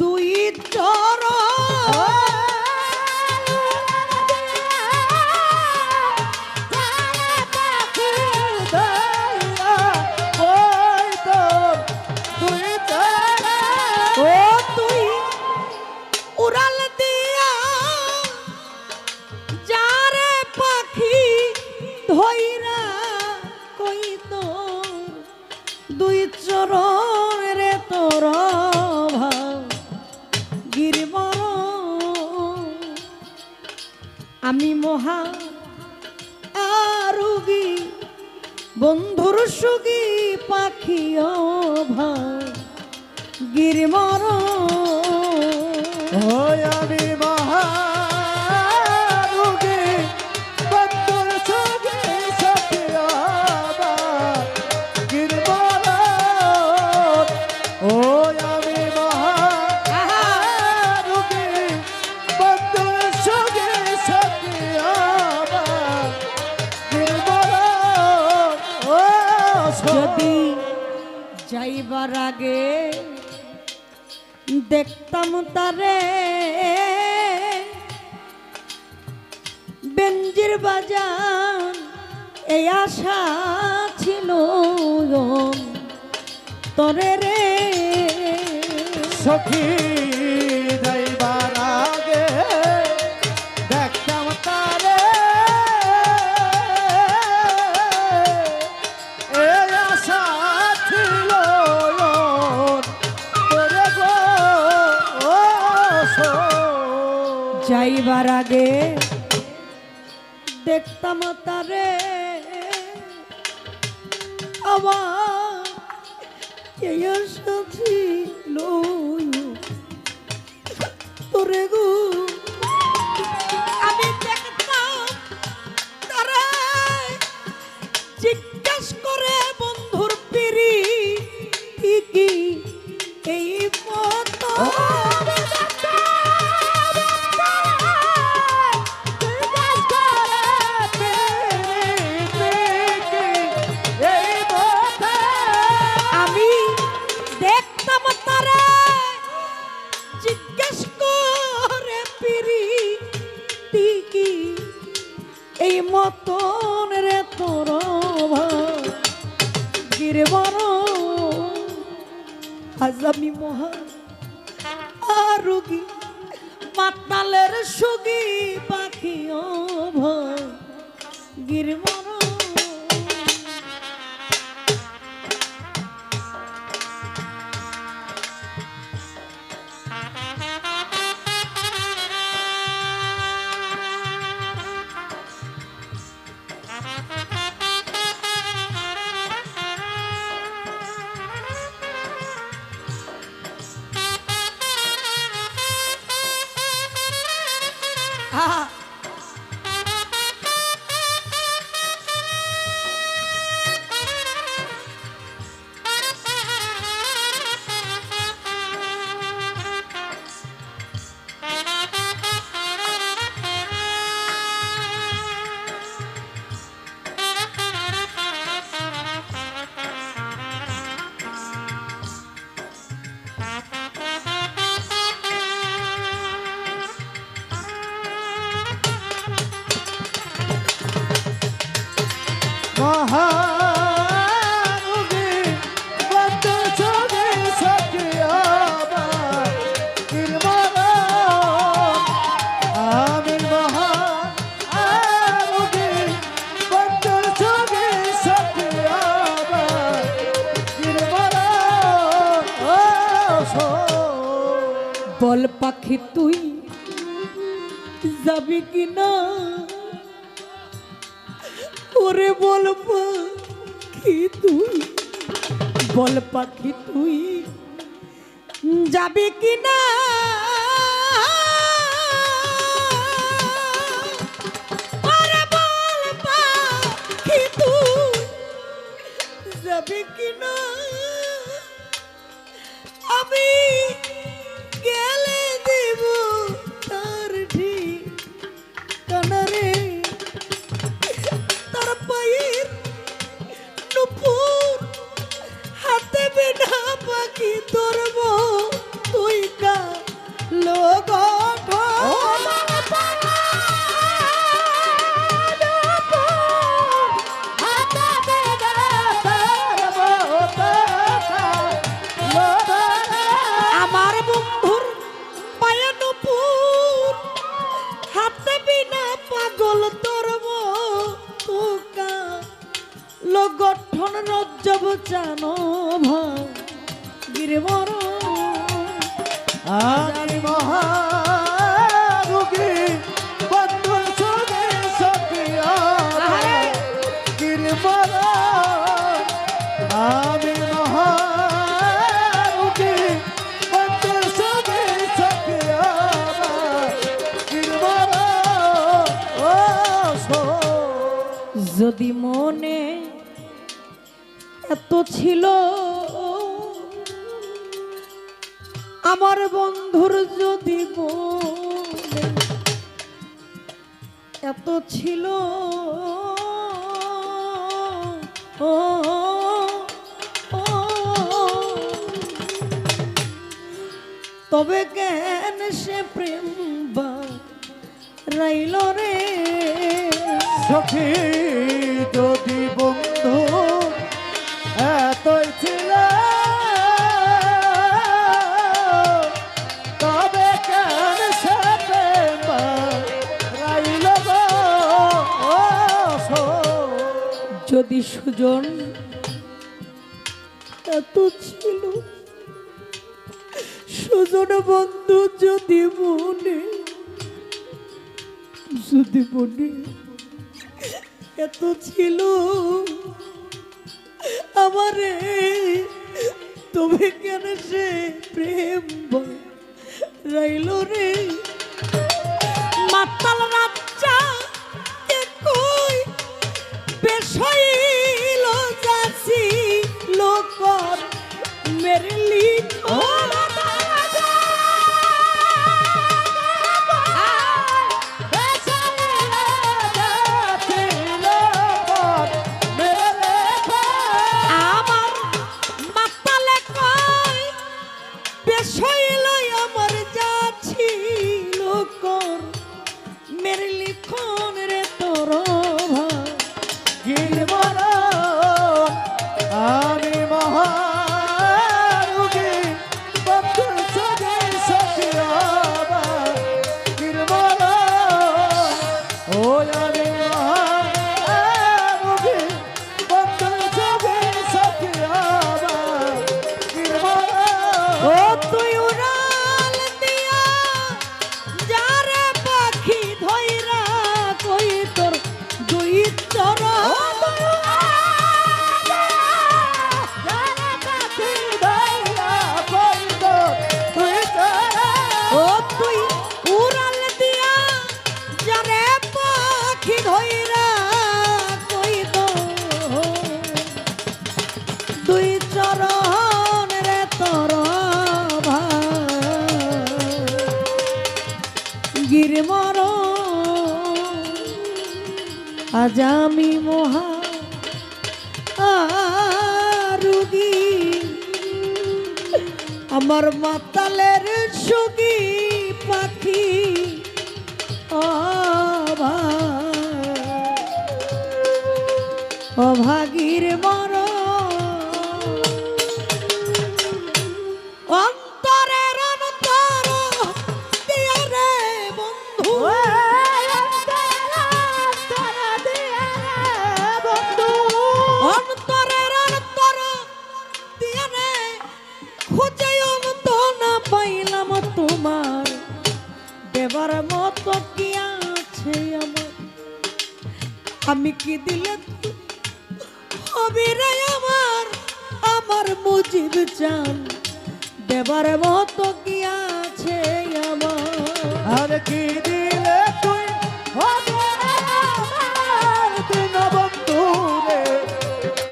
দুই চরণ রে তোর গিরিবর আমি মহা আরুগী বন্ধুর সুগী পাখি গিরিবর আমি মহা যদি যাইবার আগে দেখতাম তারে বেঞ্জির বাজান এই আশা ছিল তরে রে সখী যাইবার আগে দেখতাম তারে যাইবার আগে দেখতাম তারে আবার এই আশা ছিল তোরে গো আমি দেখতাম তারে জিজ্ঞাস করে বন্ধুর পিরি কি এই মত এই মতন রে তোর গিরবর আজ আমি মহা আরুগী মাতালের সুগী পাখি গিরবর বল পাখি তুই যাবি কিনা ওরে বল পাখি তুই বল পাখি তুই যাবি কিনা ওরে বল পাখি তুই যাবি কিনা আমি গেলে দেব তার ঠিকানা রে তার পায়ের নুপুর হাতে বিনা পাখি ধরব তুই কা গঠন রজ্জব চানো ভাগির আমি মহারোগী বন্ধু সঙ্গে সখিয়া গিরমর আমি মহারোগী বন্ধু সঙ্গে সখিয়া গিরমর ও যদি মনে এত ছিল আমার বন্ধুর যদি মনে এত ছিল ও ও, তবে কেন সে প্রেম রাইল রে সখী যদি বন্ধু এতই ছিল তবে কেন সে প্রেম রাইল গো ও যদি সুজন এত ছিল সুজন বন্ধু যদি মনে এত ছিল আমারে তবে কেন সে প্রেম রাইল রে মাতাল রাজ্জা কে কই বেশাইল যাচ্ছি লোকর মেরে লিখো আমি মহারোগী বন্ধু সঙ্গে সখিয়া গিরমর ও আমি মহারোগী বন্ধু সঙ্গে সখিয়া গিরমর ও তুই উড়াল দিয়া যারে পাখি ধইরা কই তোর দুই চরা ও তুই উড়াল দিয়া যারে পাখি ধইরা কই তো দুই চরণ রে তোর গিরমর আজ আমি মহা রুগী আমার মাতালের সুগী পাখি অভাগীর মর অন্তরের অন্তর দিয়া রে বন্ধু অন্তরের অন্তর দিয়া রে খুঁজে অন্ত না পাইলাম তোমার দেবার মতো কি আছে আমার আমি কি দিলে হবে রে আমার আমার মুজিব চান দেবার মতো কি আছে আমার আর কি দিলে তুই